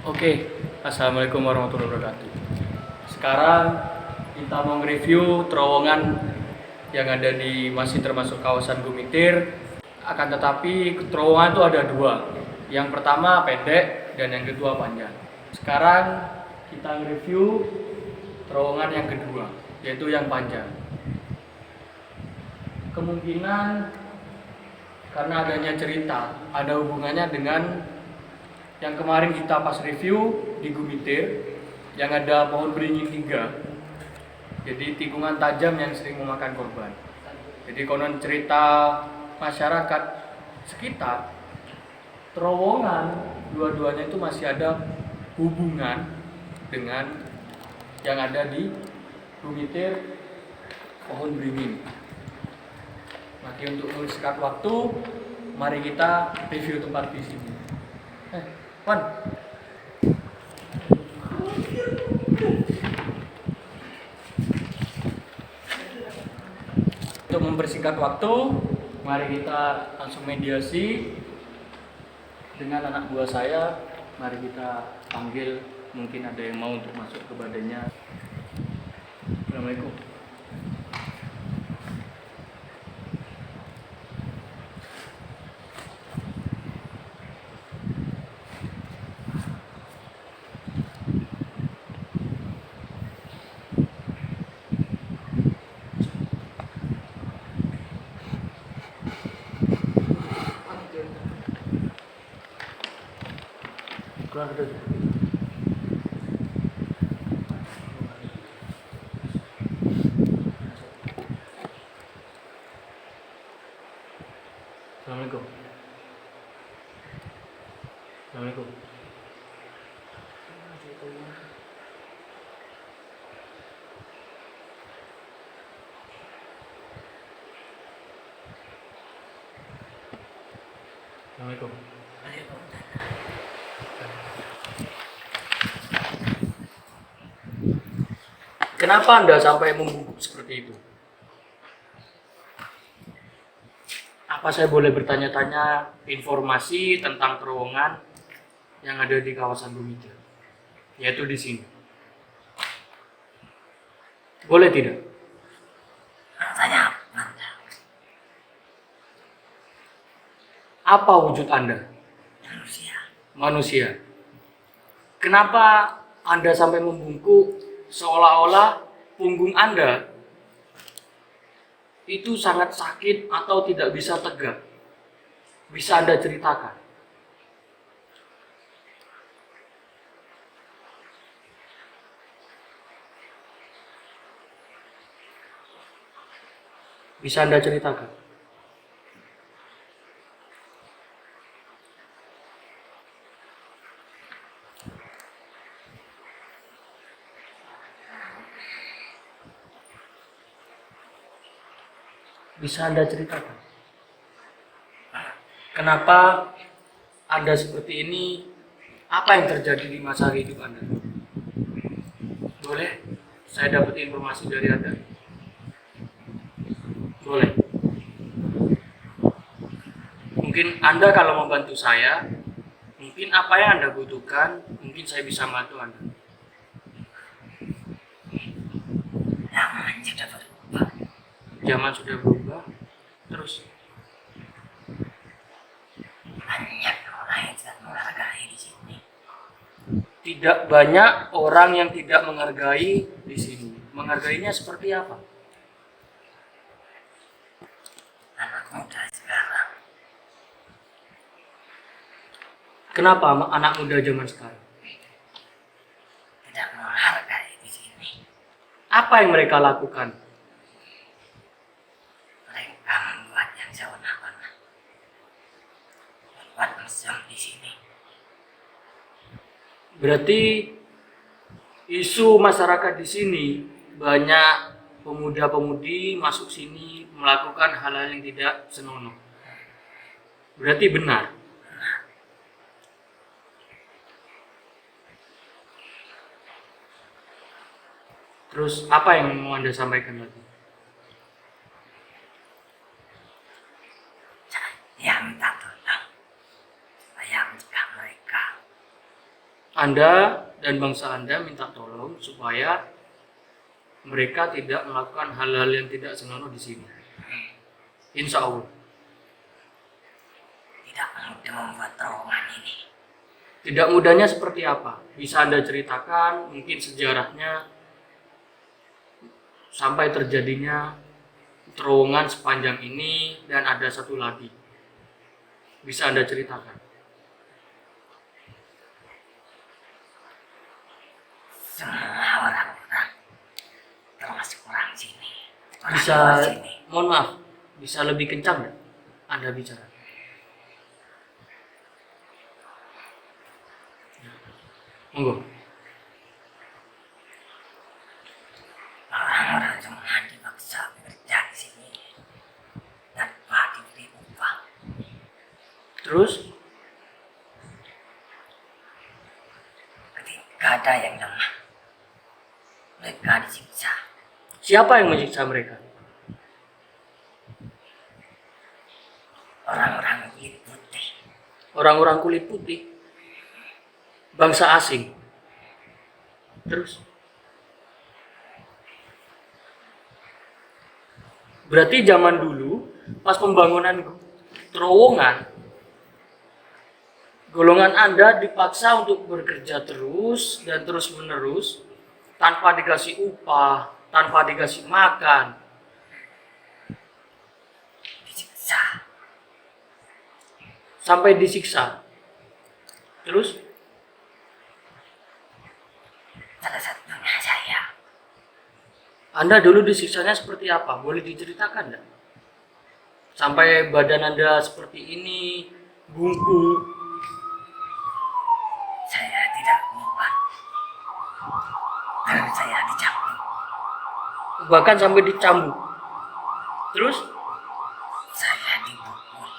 Oke, Assalamualaikum warahmatullahi wabarakatuh. Sekarang kita mau nge-review terowongan yang ada di masih termasuk kawasan Gumitir. Akan tetapi terowongan itu ada dua. Yang pertama pendek dan yang kedua panjang. Sekarang kita nge-review terowongan yang kedua, yaitu yang panjang. Kemungkinan karena adanya cerita, ada hubungannya dengan yang kemarin kita pas review di Gumitir yang ada pohon beringin 3. Jadi tikungan tajam yang sering memakan korban. Jadi konon cerita masyarakat sekitar, terowongan dua-duanya itu masih ada hubungan dengan yang ada di Gumitir pohon beringin. Maka untuk mempersingkat waktu, mari kita review tempat di sini. Wan. Untuk mempersingkat waktu, mari kita langsung mediasi dengan anak buah saya. Mari kita panggil, mungkin ada yang mau untuk masuk ke badannya. Assalamualaikum. Keluar dulu. Assalamualaikum. Assalamualaikum. Assalamualaikum. Kenapa Anda sampai membungkuk seperti itu? Apa saya boleh bertanya-tanya informasi tentang terowongan yang ada di kawasan Gumitir, yaitu di sini? Boleh tidak? Tanya. Apa wujud Anda? Manusia. Manusia. Kenapa Anda sampai membungkuk seolah-olah punggung Anda itu sangat sakit atau tidak bisa tegak? Bisa Anda ceritakan? Bisa Anda ceritakan? Bisa Anda ceritakan? Kenapa Anda seperti ini? Apa yang terjadi di masa hidup Anda? Boleh saya dapat informasi dari Anda? Boleh. Mungkin Anda kalau membantu saya, mungkin apa yang Anda butuhkan, mungkin saya bisa bantu Anda. Zaman sudah berubah. Zaman sudah berubah, terus Banyak orang yang tidak menghargai di sini. tidak banyak orang yang tidak menghargai di sini. Menghargainya seperti apa? Anak muda sekarang Kenapa anak muda zaman sekarang? tidak menghargai di sini. Apa yang mereka lakukan? Mereka membuat yang sewenang-wenang. Membuat mesum di sini. Berarti isu masyarakat di sini banyak pemuda-pemudi masuk sini melakukan hal-hal yang tidak senonoh. Berarti benar. Terus apa yang mau Anda sampaikan lagi? Saya minta tolong supaya mencegah mereka Anda dan bangsa Anda minta tolong supaya mereka tidak melakukan hal-hal yang tidak senonoh di sini. Insya Allah. Tidak mudah membuat terowongan ini. Tidak mudahnya seperti apa? Bisa Anda ceritakan mungkin sejarahnya sampai terjadinya terowongan sepanjang ini dan ada satu lagi. Bisa Anda ceritakan? Semua orang-orang, termasuk orang sini, orang Bisa, luar sini, mohon maaf, bisa lebih kencang nggak Anda bicara? Monggo. orang-orang semua dipaksa bekerja di sini tanpa diberi upah. Terus Ketika ada yang lemah, mereka disiksa. siapa yang menyiksa mereka? Orang-orang kulit putih. Orang-orang kulit putih, bangsa asing. Terus berarti zaman dulu pas pembangunan terowongan, golongan Anda dipaksa untuk bekerja terus dan terus menerus tanpa dikasih upah, tanpa dikasih makan. Disiksa. Sampai disiksa. Terus Salah satunya saya. Anda dulu disiksanya seperti apa? Boleh diceritakan enggak? Sampai badan Anda seperti ini, bungkuk. Saya tidak lupa. Dan saya dicambuk. Bahkan sampai dicambuk. Terus Saya dipukul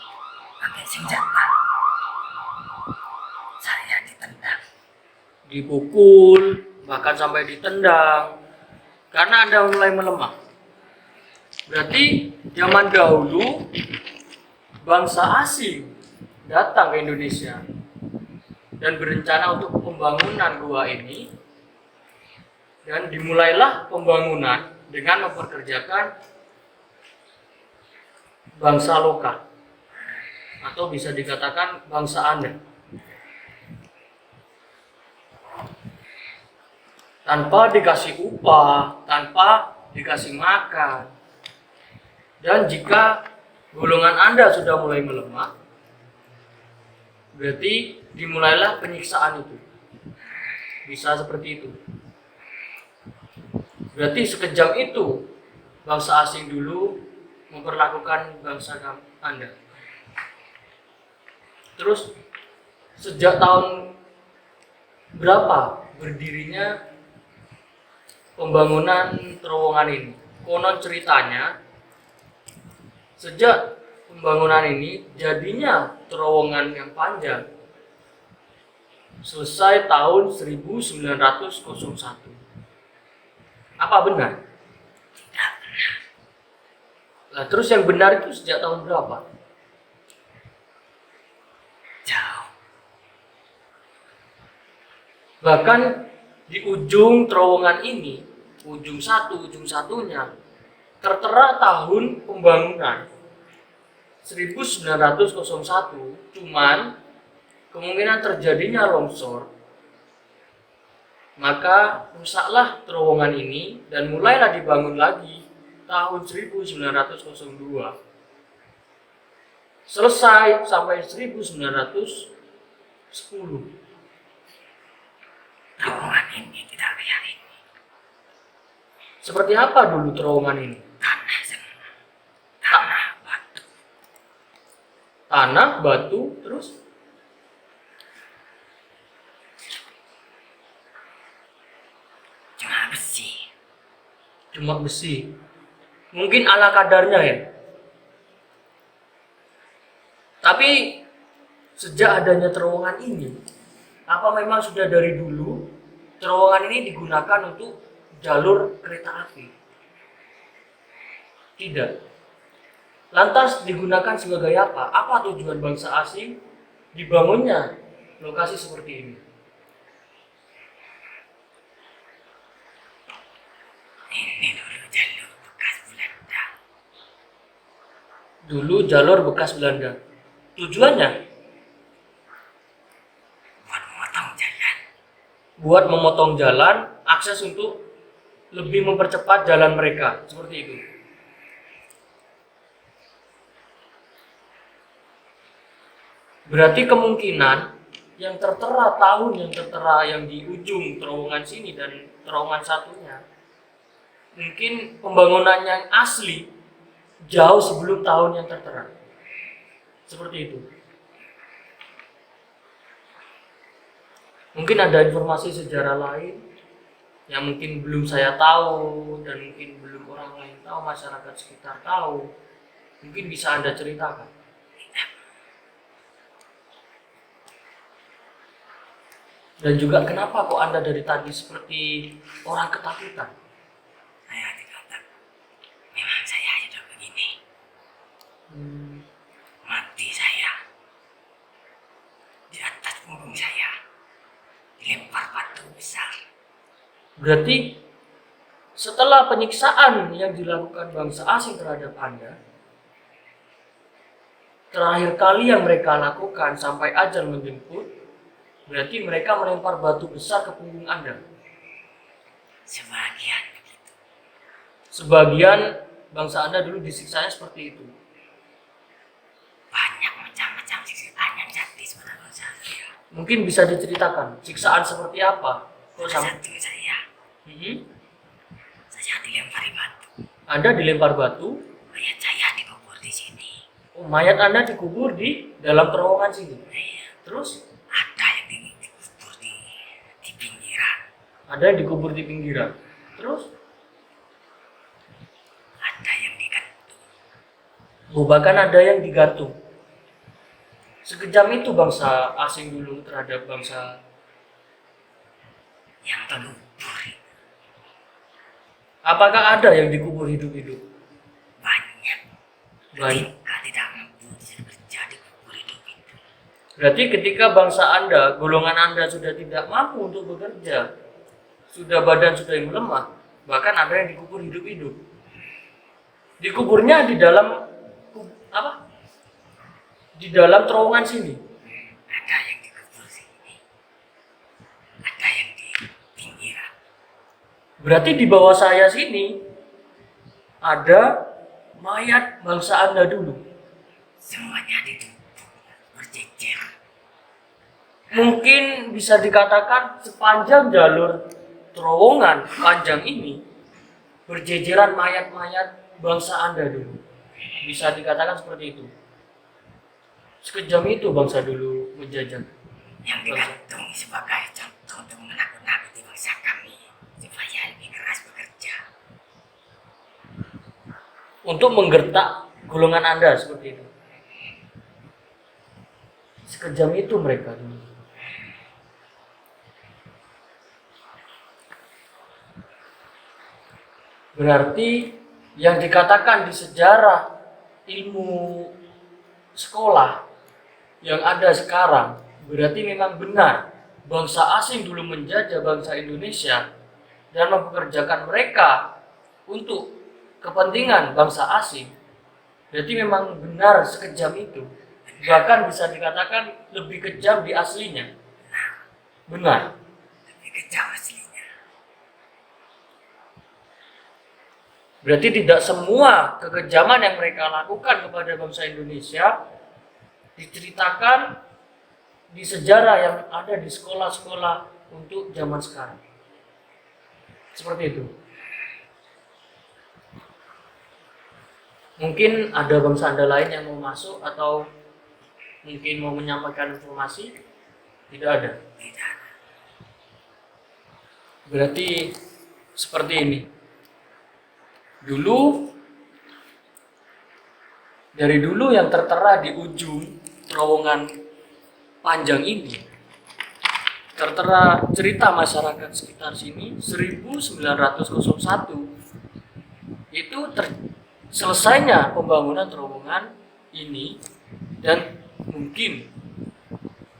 pakai senjata. Saya ditendang. dipukul, bahkan sampai ditendang karena Anda mulai melemah. Berarti zaman dahulu bangsa asing datang ke Indonesia dan berencana untuk pembangunan gua ini, dan dimulailah pembangunan dengan memperkerjakan bangsa lokal atau bisa dikatakan bangsa Anda. Tanpa dikasih upah, tanpa dikasih makan. Dan jika golongan Anda sudah mulai melemah, berarti dimulailah penyiksaan itu. Bisa seperti itu. Berarti sekejam itu bangsa asing dulu memperlakukan bangsa Anda. Terus sejak tahun berapa berdirinya pembangunan terowongan ini? Konon ceritanya sejak pembangunan ini jadinya terowongan yang panjang selesai tahun 1901. Apa benar? Tidak benar. Nah, terus yang benar itu sejak tahun berapa? Jauh. Bahkan di ujung terowongan ini, ujung satunya, tertera tahun pembangunan 1901, cuman kemungkinan terjadinya longsor, maka rusaklah terowongan ini dan mulailah dibangun lagi tahun 1902. Selesai sampai 1910. Terowongan ini tidak kayak ini. Seperti apa dulu terowongan ini? Tanah semua. Tanah batu. Tanah, batu, terus Cuma besi. cuma besi. Mungkin ala kadarnya ya. Tapi sejak adanya terowongan ini, apa memang sudah dari dulu terowongan ini digunakan untuk jalur kereta api? Tidak. Lantas digunakan sebagai apa? Apa tujuan bangsa asing dibangunnya lokasi seperti ini? Dulu jalur bekas Belanda. Tujuannya buat memotong jalan. buat memotong jalan, akses untuk lebih mempercepat jalan mereka. Seperti itu. Berarti kemungkinan yang tertera, tahun yang tertera yang di ujung terowongan sini dan terowongan satunya, mungkin pembangunan yang asli jauh sebelum tahun yang tertera. Seperti itu. Mungkin ada informasi sejarah lain yang mungkin belum saya tahu dan mungkin belum orang lain tahu, masyarakat sekitar tahu. Mungkin bisa Anda ceritakan. Dan juga kenapa kok Anda dari tadi seperti orang ketakutan? Saya tidak tahu. Memang saya sudah begini. Mati saya. Di atas punggung saya dilempar batu besar. Berarti setelah penyiksaan yang dilakukan bangsa asing terhadap Anda, terakhir kali yang mereka lakukan sampai ajal menjemput, berarti mereka melempar batu besar ke punggung Anda. Sebagian begitu. Sebagian bangsa Anda dulu disiksanya seperti itu. Banyak macam-macam siksaan yang sadis pada bangsa saya. Mungkin bisa diceritakan siksaan seperti apa? Kok Salah sampai satu saya dilempari batu. Anda dilempar batu? Mayat saya dikubur di sini. Oh, mayat Anda dikubur di dalam terowongan sini. Iya. Terus Ada yang dikubur di pinggiran. ada yang dikubur di pinggiran. Terus Ada yang digantung. bahkan ada yang digantung. Sekejam itu bangsa asing dulu terhadap bangsa. Yang dikubur Apakah ada yang dikubur hidup-hidup? banyak. Baik. Tidak mampu bekerja dikubur hidup-hidup. Berarti ketika bangsa Anda, golongan Anda sudah tidak mampu untuk bekerja, sudah badan sudah yang melemah, bahkan ada yang dikubur hidup-hidup. Dikuburnya di dalam apa? Di dalam terowongan sini. Ada yang dikubur sini. Ada yang di pinggiran. Berarti di bawah saya sini ada mayat bangsa Anda dulu. Semuanya ditumpuk berjejer. Mungkin bisa dikatakan sepanjang jalur terowongan panjang ini berjejeran mayat-mayat bangsa Anda dulu. Bisa dikatakan seperti itu. Sekejam itu bangsa dulu menjajah. Yang digantung sebagai contoh untuk menakut-nakuti bangsa kami supaya lebih keras bekerja. Untuk menggertak golongan Anda seperti itu. Sekejam itu mereka dulu. Berarti yang dikatakan di sejarah ilmu sekolah yang ada sekarang berarti memang benar. Bangsa asing dulu menjajah bangsa Indonesia dan mempekerjakan mereka untuk kepentingan bangsa asing. Berarti memang benar sekejam itu. Bahkan bisa dikatakan lebih kejam di aslinya. Benar. Lebih kejam aslinya. Berarti tidak semua kekejaman yang mereka lakukan kepada bangsa Indonesia diceritakan di sejarah yang ada di sekolah-sekolah untuk zaman sekarang. Seperti itu. Mungkin ada bangsa Anda lain yang mau masuk atau mungkin mau menyampaikan informasi? Tidak ada. Tidak. Berarti seperti ini. Dari dulu yang tertera di ujung terowongan panjang ini tertera cerita masyarakat sekitar sini 1901 itu selesainya pembangunan terowongan ini dan mungkin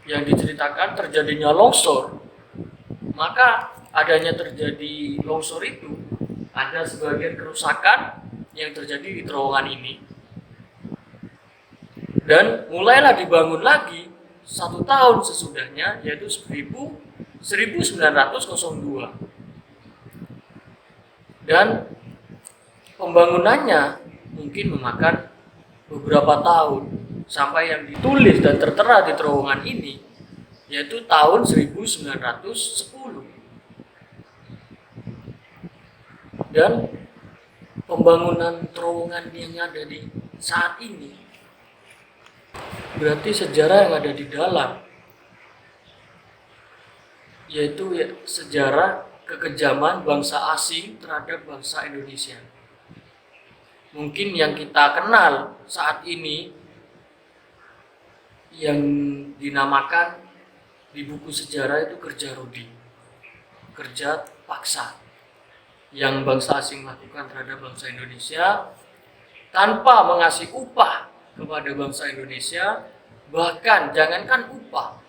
yang diceritakan terjadinya longsor. Maka adanya terjadi longsor itu ada sebagian kerusakan yang terjadi di terowongan ini Dan mulailah dibangun lagi 1 tahun sesudahnya, yaitu 1902. Dan pembangunannya mungkin memakan beberapa tahun sampai yang ditulis dan tertera di terowongan ini yaitu tahun 1910. Dan pembangunan terowongan yang ada di saat ini berarti sejarah yang ada di dalam, yaitu sejarah kekejaman bangsa asing terhadap bangsa Indonesia. Mungkin yang kita kenal saat ini yang dinamakan di buku sejarah itu kerja rodi, kerja paksa yang bangsa asing lakukan terhadap bangsa Indonesia tanpa mengasih upah kepada bangsa Indonesia. Bahkan jangankan upah,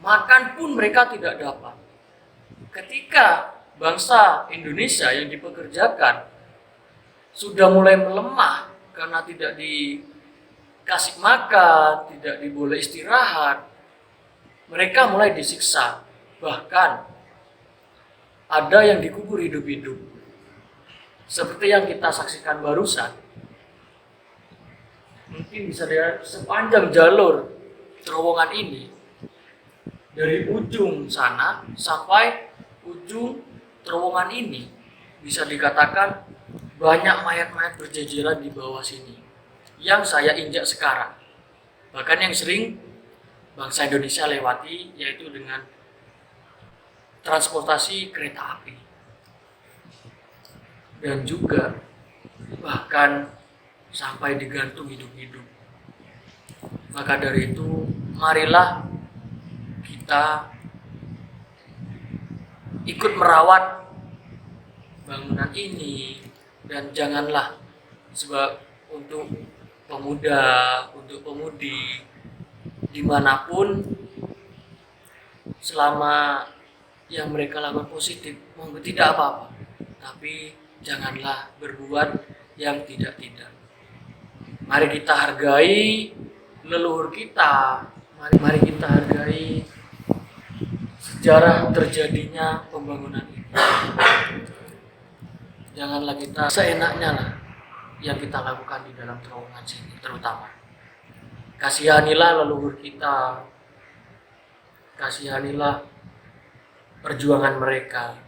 makan pun mereka tidak dapat. Ketika bangsa Indonesia yang dipekerjakan sudah mulai melemah karena tidak dikasih makan, tidak diboleh istirahat, mereka mulai disiksa. Bahkan ada yang dikubur hidup-hidup. Seperti yang kita saksikan barusan. Mungkin bisa dilihat sepanjang jalur terowongan ini, dari ujung sana sampai ujung terowongan ini, bisa dikatakan banyak mayat-mayat berjejeran di bawah sini yang saya injak sekarang. Bahkan yang sering bangsa Indonesia lewati yaitu dengan transportasi kereta api. Dan juga bahkan sampai digantung hidup-hidup. Maka dari itu, marilah kita ikut merawat bangunan ini, dan janganlah sebab untuk pemuda, untuk pemudi dimanapun, selama yang mereka lakukan positif, monggo tidak apa-apa, tapi janganlah berbuat yang tidak-tidak. Mari kita hargai leluhur kita, mari kita hargai sejarah terjadinya pembangunan ini. Janganlah kita seenaknya lah yang kita lakukan di dalam terowongan sini, terutama. Kasihanilah leluhur kita, kasihanilah perjuangan mereka.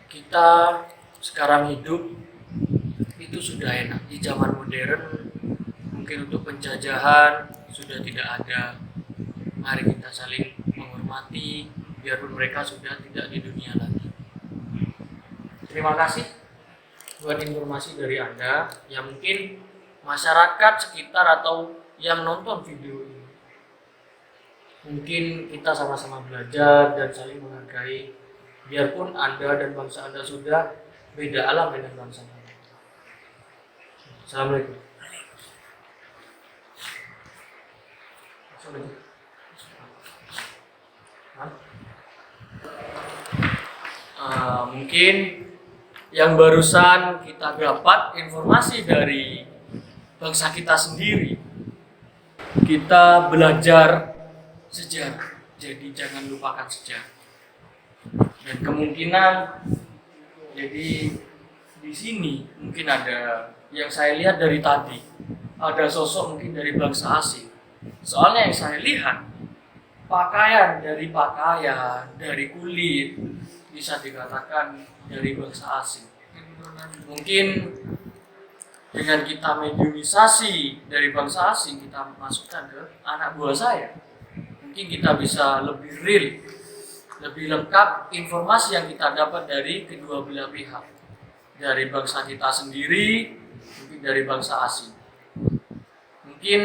Kita sekarang hidup itu sudah enak. Di zaman modern mungkin untuk penjajahan sudah tidak ada. Mari kita saling menghormati biarpun mereka sudah tidak di dunia lagi. Terima kasih buat informasi dari Anda yang mungkin masyarakat sekitar atau yang nonton video ini. Mungkin kita sama-sama belajar dan saling menghargai biarpun Anda dan bangsa Anda sudah beda alam dengan bangsa Anda. Assalamualaikum. Mungkin yang barusan kita dapat informasi dari bangsa kita sendiri. Kita belajar sejarah, jadi jangan lupakan sejarah. Dan kemungkinan jadi di sini mungkin ada yang saya lihat dari tadi, ada sosok mungkin dari bangsa asing. Soalnya yang saya lihat pakaian, dari kulit bisa dikatakan dari bangsa asing. Mungkin dengan kita mediumisasi dari bangsa asing, kita masukkan ke anak buah saya, mungkin kita bisa lebih real, lebih lengkap informasi yang kita dapat dari kedua belah pihak, dari bangsa kita sendiri, mungkin dari bangsa asing. Mungkin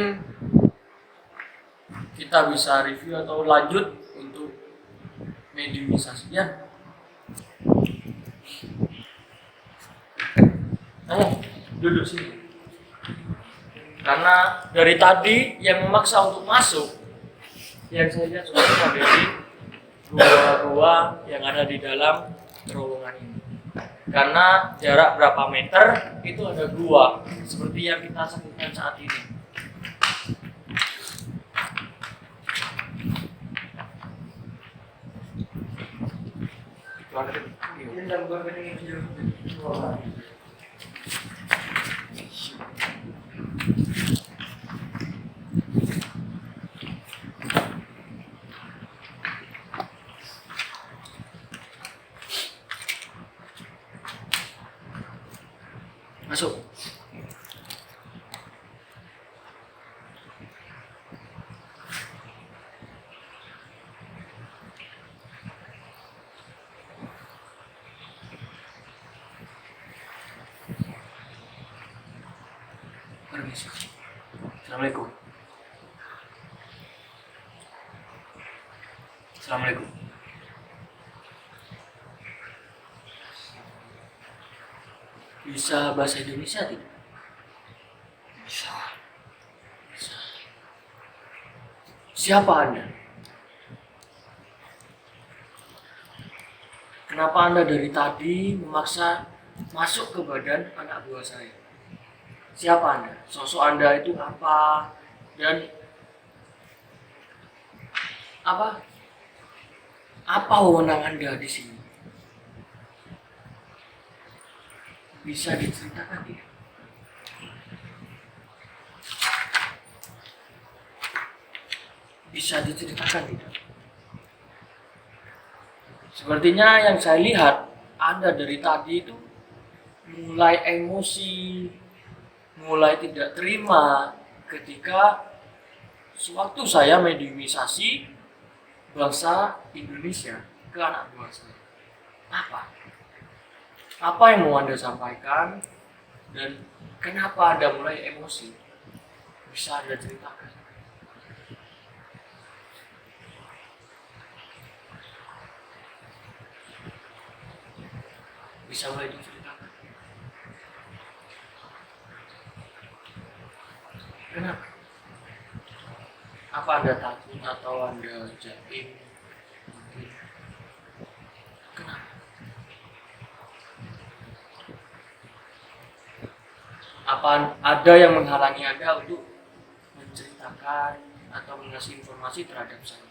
kita bisa review atau lanjut untuk mediumisasi ya. Duduk sini. Karena dari tadi yang memaksa untuk masuk, yang saya lihat semua dari gua-gua yang ada di dalam terowongan ini. Karena jarak berapa meter itu ada gua, seperti yang kita saksikan saat ini. Masuk. Permisi. Assalamualaikum. Assalamualaikum. Bisa bahasa Indonesia tidak? Bisa. Bisa. Siapa Anda? Kenapa Anda dari tadi memaksa masuk ke badan anak buah saya? Siapa Anda? Sosok Anda itu apa? Dan apa? Apa wewenang Anda di sini? Bisa diceritakan tidak? Bisa diceritakan tidak? Sepertinya yang saya lihat, Anda dari tadi itu mulai emosi, mulai tidak terima ketika sewaktu saya mediumisasi bangsa Indonesia ke anak buah saya. Apa? Apa yang mau Anda sampaikan dan kenapa Anda mulai emosi? Bisa Anda ceritakan? Bisa mulai diceritakan? Kenapa? Apa Anda takut atau Anda jaim? Mungkin. Kenapa? Apa ada yang menghalangi Anda untuk menceritakan atau mengasih informasi terhadap saya?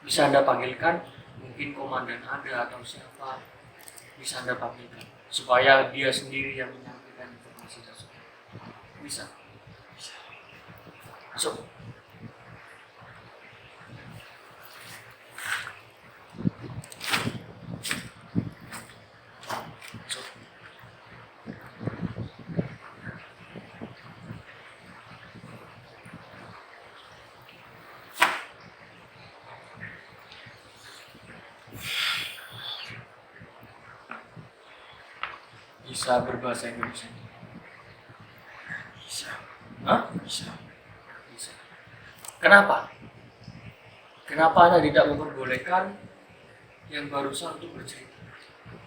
Bisa Anda panggilkan, mungkin komandan Anda atau siapa, bisa Anda panggilkan supaya dia sendiri yang menyampaikan informasi tersebut. Bisa? Bisa. Masuk. Masuk. Bisa berbahasa Indonesia? Bisa. Hah? Bisa. Bisa. Kenapa? Kenapa Anda tidak memperbolehkan yang barusan untuk bercerita?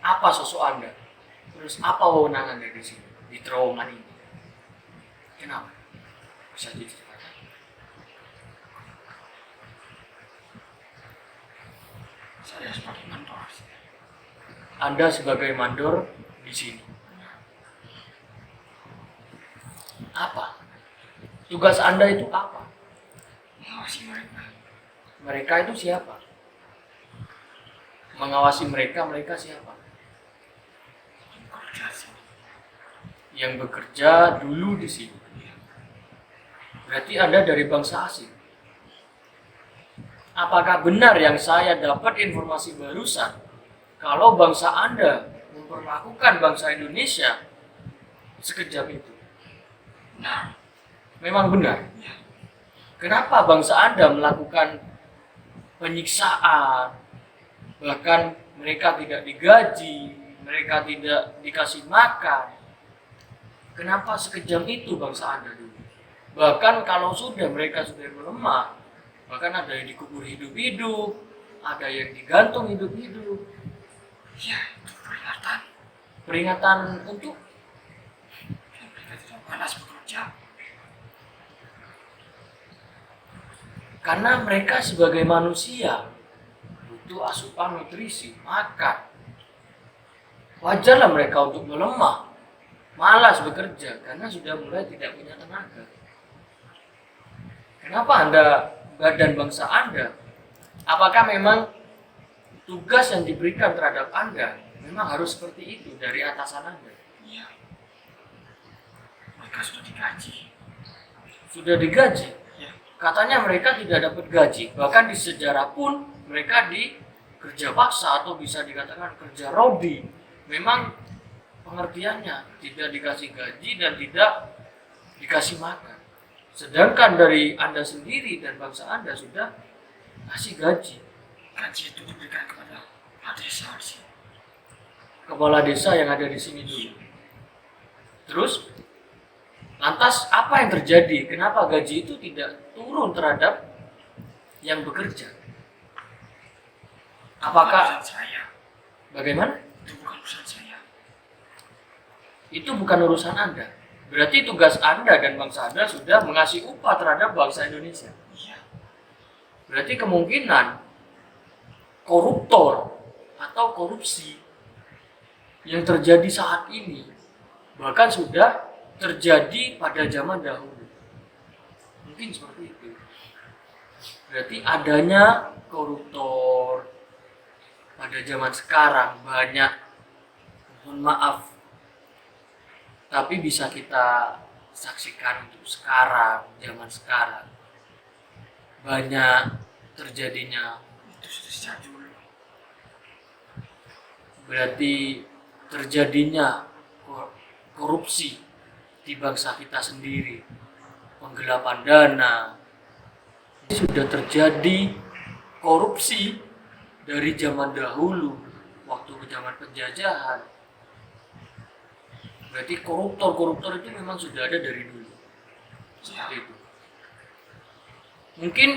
Apa sosok Anda? Terus apa wewenang Anda di sini, di terowongan ini? Kenapa? Bisa diceritakan? Saya sebagai mandor. Anda sebagai mandor di sini. Apa? Tugas Anda itu apa? Mengawasi mereka. Mereka itu siapa? Mengawasi mereka, mereka siapa? Bekerja sini. Yang bekerja dulu di sini. Berarti Anda dari bangsa asing. Apakah benar yang saya dapat informasi barusan kalau bangsa Anda memperlakukan bangsa Indonesia sekejam itu? Nah, Memang benar. ya. Kenapa bangsa Anda melakukan penyiksaan, bahkan mereka tidak digaji, mereka tidak dikasih makan? Kenapa sekejam itu bangsa Anda dulu? Bahkan kalau mereka sudah melemah, bahkan ada yang dikubur hidup-hidup, ada yang digantung hidup-hidup. Ya, itu peringatan. Peringatan untuk Dan mereka tidak malas bekerja. karena mereka sebagai manusia butuh asupan nutrisi, makan. Wajarlah mereka untuk melemah, malas bekerja karena sudah mulai tidak punya tenaga. Kenapa Anda, badan bangsa Anda, apakah memang tugas yang diberikan terhadap Anda memang harus seperti itu dari atasan Anda. Iya. Mereka sudah digaji. Sudah digaji. Ya. Katanya mereka tidak dapat gaji. Bahkan di sejarah pun mereka di kerja paksa atau bisa dikatakan kerja rodi. Memang pengertiannya tidak dikasih gaji dan tidak dikasih makan. Sedangkan dari Anda sendiri dan bangsa Anda sudah kasih gaji. Gaji itu diberikan kepada Pak Desa di sini. Kepala desa yang ada di sini dulu. Terus, lantas apa yang terjadi? Kenapa gaji itu tidak turun terhadap yang bekerja? Apakah Urusan saya. bagaimana? Itu bukan urusan saya. Itu bukan urusan Anda. Berarti tugas Anda dan bangsa Anda sudah mengasih upah terhadap bangsa Indonesia. Iya. Berarti kemungkinan koruptor atau korupsi yang terjadi saat ini bahkan sudah terjadi pada zaman dahulu. Mungkin seperti itu. Berarti adanya koruptor pada zaman sekarang banyak, mohon maaf, tapi bisa kita saksikan untuk sekarang, zaman sekarang banyak terjadinya. Itu sudah sejak dulu. Berarti terjadinya korupsi di bangsa kita sendiri, penggelapan dana. Ini sudah terjadi korupsi dari zaman dahulu, waktu ke zaman penjajahan. Berarti koruptor itu memang sudah ada dari dulu. Seperti itu. Mungkin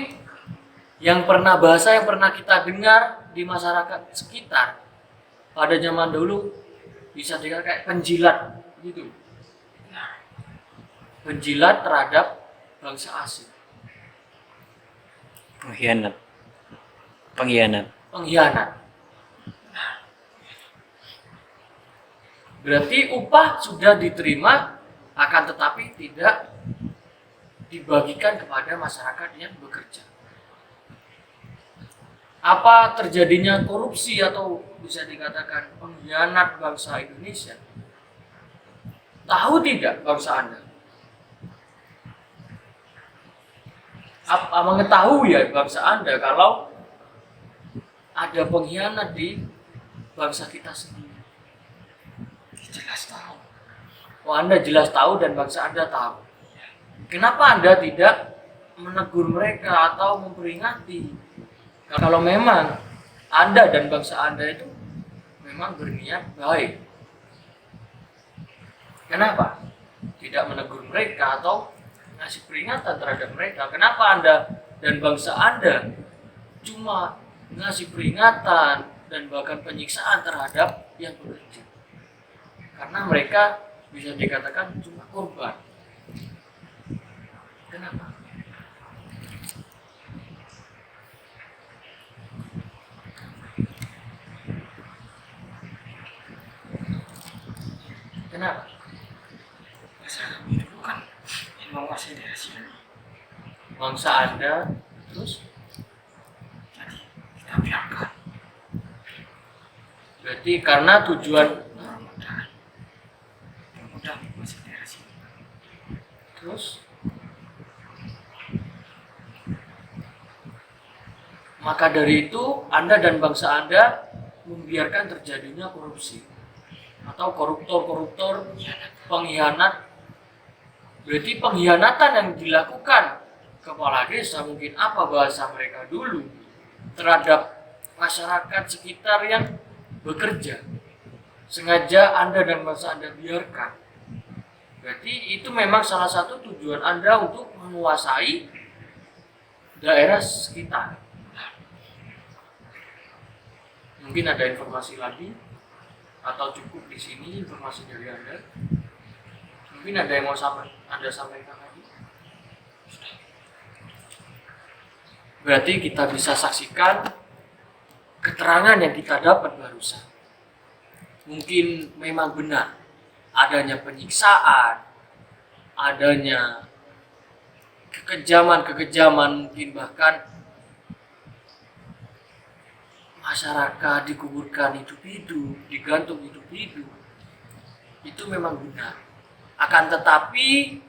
bahasa yang pernah kita dengar di masyarakat sekitar pada zaman dulu bisa dikatakan kayak penjilat gitu. Penjilat terhadap bangsa asing. Pengkhianat. Berarti upah sudah diterima, akan tetapi tidak dibagikan kepada masyarakat yang bekerja. Apa terjadinya korupsi atau bisa dikatakan pengkhianat bangsa Indonesia? Tahu tidak bangsa Anda? Apa mengetahui ya bangsa Anda kalau ada pengkhianat di bangsa kita sendiri? Jelas tahu. Oh, Anda jelas tahu dan bangsa Anda tahu. Kenapa Anda tidak menegur mereka atau memperingati? Kalau memang Anda dan bangsa Anda itu memang berniat baik, kenapa tidak menegur mereka atau ngasih peringatan terhadap mereka? Kenapa Anda dan bangsa Anda cuma ngasih peringatan dan bahkan penyiksaan terhadap yang bekerja? Karena mereka bisa dikatakan cuma korban. Kenapa? Kenapa? Masyarakat itu bukan yang menguasai daerah sini. Bangsa Anda terus Jadi kita biarkan. berarti karena tujuan Mudah menguasai daerah sini. terus maka dari itu Anda dan bangsa Anda membiarkan terjadinya korupsi atau koruptor, pengkhianat. Berarti pengkhianatan yang dilakukan kepala desa, mungkin apa bahasa mereka dulu, terhadap masyarakat sekitar yang bekerja, sengaja Anda dan bangsa Anda biarkan. Berarti itu memang salah satu tujuan Anda untuk menguasai daerah sekitar. Mungkin ada informasi lagi atau cukup di sini informasi dari Anda? Mungkin ada yang mau Anda sampaikan lagi? Berarti kita bisa saksikan keterangan yang kita dapat barusan. Mungkin memang benar adanya penyiksaan, adanya kekejaman, mungkin bahkan masyarakat dikuburkan hidup-hidup, digantung hidup-hidup, itu memang benar. Akan tetapi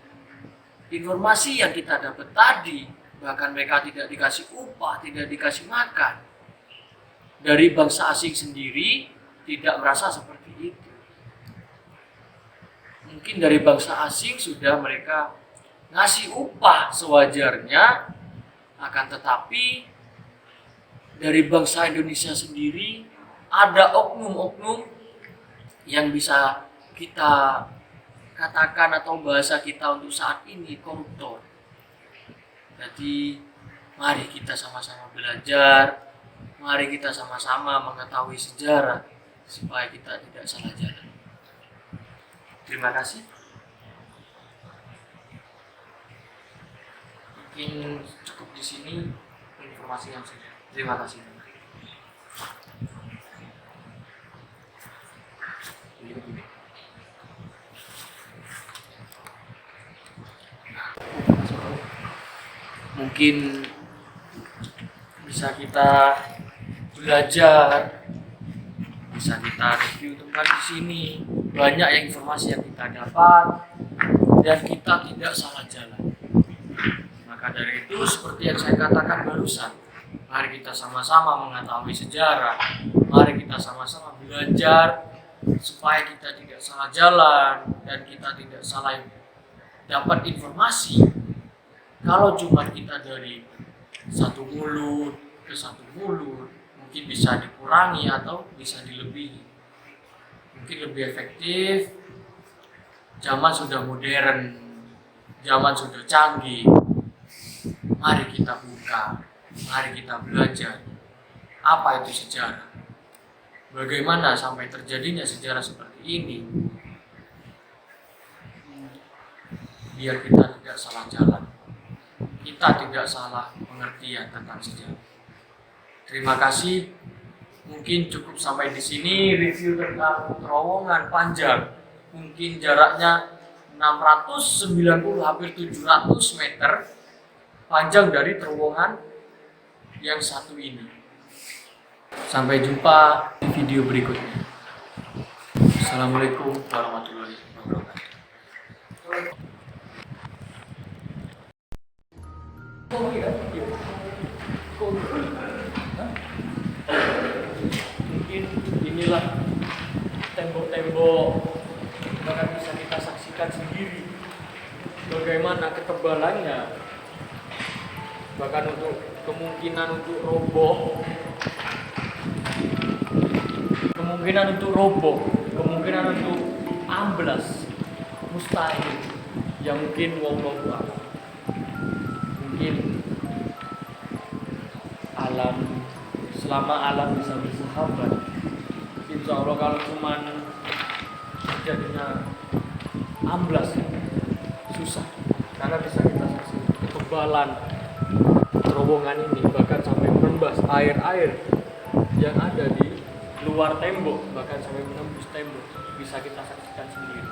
informasi yang kita dapat tadi, bahkan mereka tidak dikasih upah, tidak dikasih makan, dari bangsa asing sendiri tidak merasa seperti itu. Mungkin dari bangsa asing sudah mereka ngasih upah sewajarnya, akan tetapi dari bangsa Indonesia sendiri ada oknum-oknum yang bisa kita katakan atau bahasa kita untuk saat ini koruptor. Jadi mari kita sama-sama belajar, mari kita sama-sama mengetahui sejarah supaya kita tidak salah jalan. Terima kasih. Mungkin cukup di sini informasi yang saya. Terima kasih. Mungkin bisa kita belajar, bisa kita review tentang di sini. Banyak yang informasi yang kita dapat dan kita tidak salah jalan. Maka dari itu seperti yang saya katakan barusan, mari kita sama-sama mengetahui sejarah, mari kita sama-sama belajar supaya kita tidak salah jalan dan kita tidak salah dapat informasi. Kalau cuma kita dari satu mulut ke satu mulut, mungkin bisa dikurangi atau bisa dilebihi. Mungkin lebih efektif. Zaman sudah modern, zaman sudah canggih. Mari kita buka, mari kita belajar apa itu sejarah. Bagaimana sampai terjadinya sejarah seperti ini? Biar kita tidak salah jalan, kita tidak salah pengertian tentang sejarah. Terima kasih. Mungkin cukup sampai di sini review tentang terowongan panjang. Mungkin jaraknya 690 hampir 700 meter panjang dari terowongan yang satu ini. Sampai jumpa di video berikutnya. Assalamualaikum warahmatullahi wabarakatuh. Mungkin inilah tembok-tembok, bahkan bisa kita saksikan sendiri bagaimana ketebalannya, bahkan untuk kemungkinan untuk roboh, kemungkinan untuk amblas mustahil, yang mungkin wallahu a'lam. Mungkin alam, selama alam bisa bersahabat, insya Allah kalau cuman terjadinya amblas susah, karena bisa kita saksikan ketebalan terowongan ini, bahkan sampai menembus air yang ada di luar tembok, bahkan sampai menembus tembok, bisa kita saksikan sendiri.